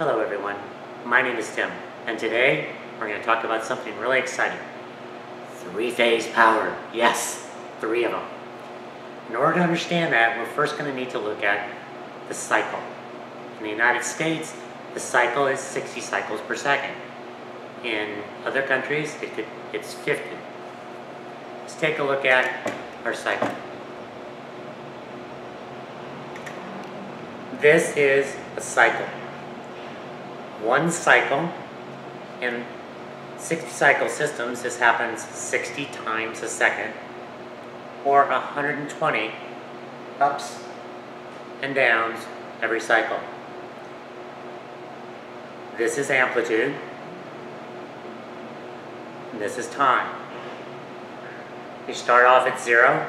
Hello everyone, my name is Tim, and today we're going to talk about something really exciting. Three-phase power, yes, 3 of them. In order to understand that, we're first going to need to look at the cycle. In the United States, the cycle is 60 cycles per second. In other countries, it's 50. Let's take a look at our cycle. This is a cycle. One cycle in 60 cycle systems, this happens 60 times a second, or 120 ups and downs every cycle. This is amplitude, and this is time. You start off at 0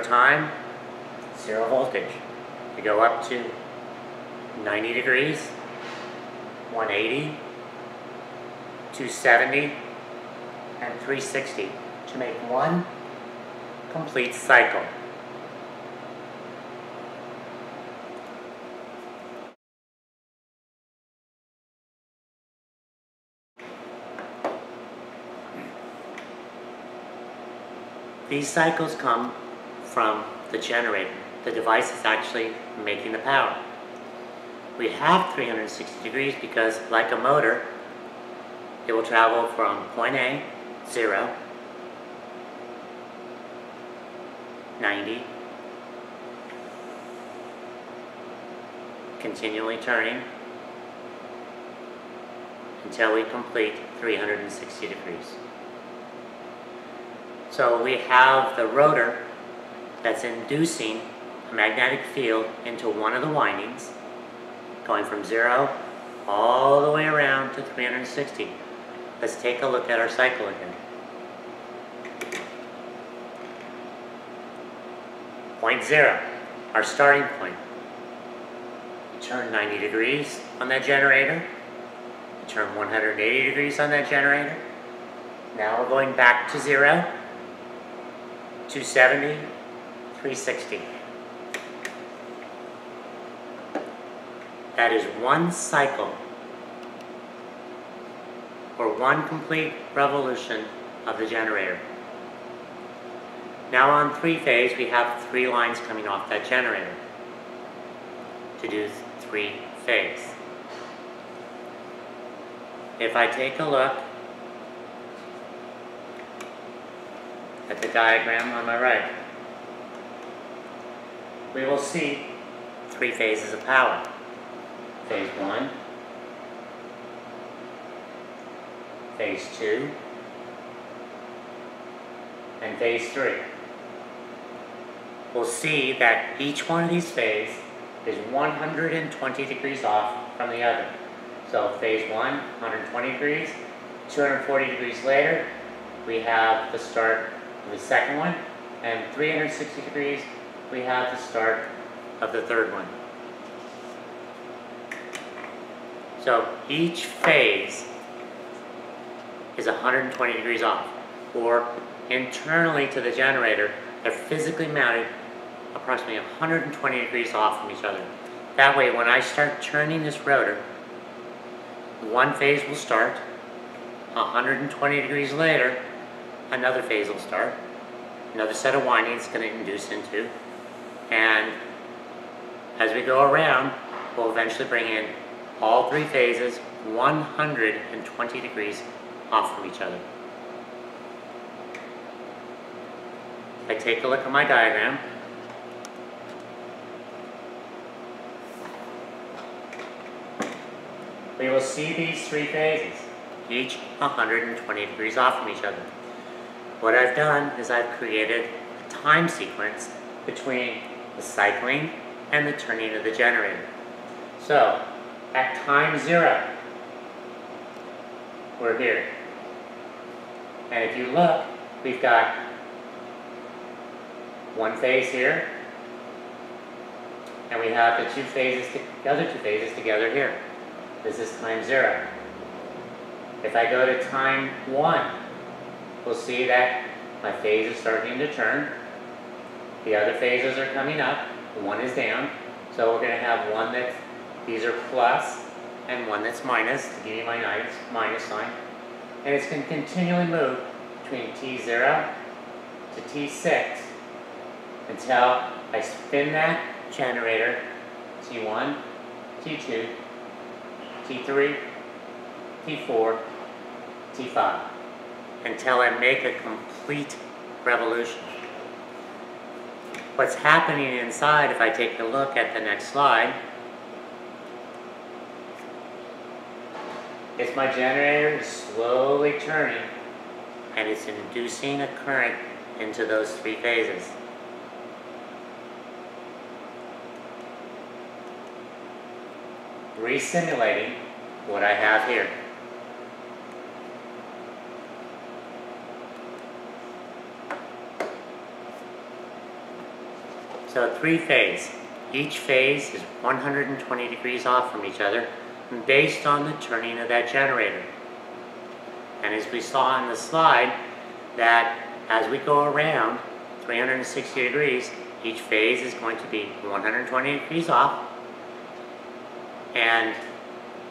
time, 0 voltage. You go up to 90 degrees, 180, 270, and 360 to make one complete cycle. These cycles come from the generator. The device is actually making the power. We have 360 degrees because, like a motor, it will travel from point A, 0, 90, continually turning until we complete 360 degrees. So we have the rotor that's inducing a magnetic field into one of the windings, going from 0 all the way around to 360. Let's take a look at our cycle again. Point 0, our starting point. Turn 90 degrees on that generator. Turn 180 degrees on that generator. Now we're going back to 0, 270, 360. That is one cycle, or one complete revolution of the generator. Now on 3-phase, we have 3 lines coming off that generator to do 3-phase. If I take a look at the diagram on my right, we will see 3 phases of power. Phase 1, Phase 2, and Phase 3. We'll see that each one of these phases is 120 degrees off from the other. So Phase 1, 120 degrees, 240 degrees later, we have the start of the second one, and 360 degrees, we have the start of the third one. So each phase is 120 degrees off, or internally to the generator, they're physically mounted approximately 120 degrees off from each other. That way, when I start turning this rotor, one phase will start, 120 degrees later, another phase will start, another set of windings is going to induce into, and as we go around, we'll eventually bring in all 3 phases 120 degrees off from each other. If I take a look at my diagram, we will see these 3 phases, each 120 degrees off from each other. What I've done is I've created a time sequence between the cycling and the turning of the generator. So, at time 0, we're here. And if you look, we've got one phase here, and we have the other two phases together here. This is time 0. If I go to time 1, we'll see that my phase is starting to turn. The other phases are coming up. One is down. So we're going to have one that these are plus, and one that's minus, to give you my minus sign. And it's going to continually move between T0 to T6 until I spin that generator T1, T2, T3, T4, T5 until I make a complete revolution. What's happening inside, if I take a look at the next slide, is my generator is slowly turning and it's inducing a current into those three phases. Resimulating what I have here. So three-phase. Each phase is 120 degrees off from each other based on the turning of that generator. And as we saw on the slide, that as we go around 360 degrees, each phase is going to be 120 degrees off and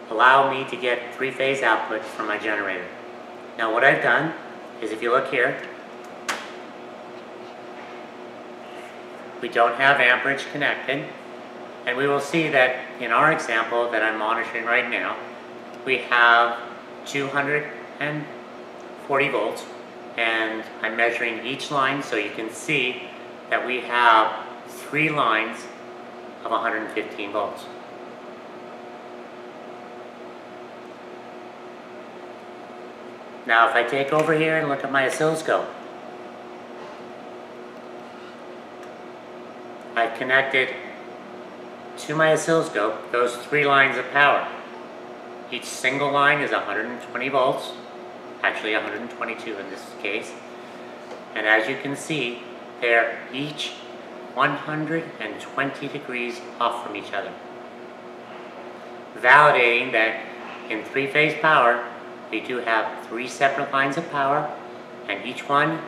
allow me to get three-phase output from my generator. Now what I've done is, if you look here, we don't have amperage connected, and we will see that in our example that I'm monitoring right now, we have 240 volts, and I'm measuring each line so you can see that we have 3 lines of 115 volts. Now if I take over here and look at my oscilloscope, I've connected to my oscilloscope those 3 lines of power. Each single line is 120 volts, actually 122 in this case, and as you can see, they're each 120 degrees off from each other, validating that in three-phase power we do have 3 separate lines of power, and each one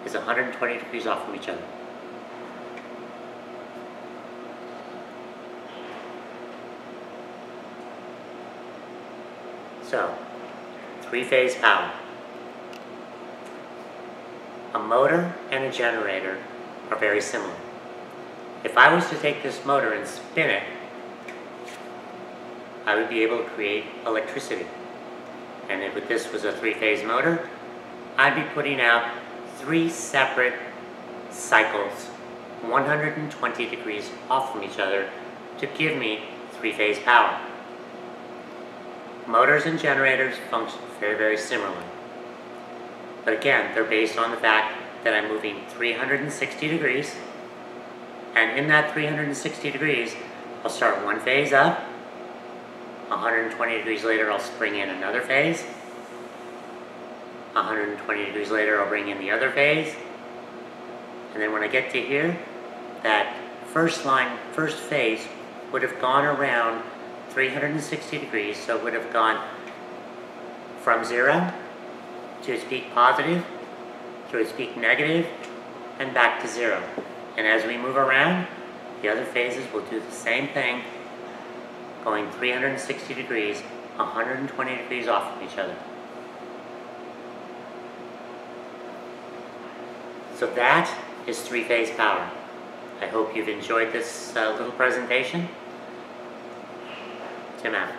is 120 degrees off from each other. So, three-phase power. A motor and a generator are very similar. If I was to take this motor and spin it, I would be able to create electricity. And if this was a three-phase motor, I'd be putting out 3 separate cycles, 120 degrees off from each other, to give me three-phase power. Motors and generators function very, very similarly. But again, they're based on the fact that I'm moving 360 degrees, and in that 360 degrees, I'll start one phase up, 120 degrees later I'll bring in another phase, 120 degrees later I'll bring in the other phase, and then when I get to here, that first phase would have gone around 360 degrees, so it would have gone from 0 to its peak positive, to its peak negative, and back to 0. And as we move around, the other phases will do the same thing, going 360 degrees, 120 degrees off from each other. So that is three-phase power. I hope you've enjoyed this little presentation. Tim out.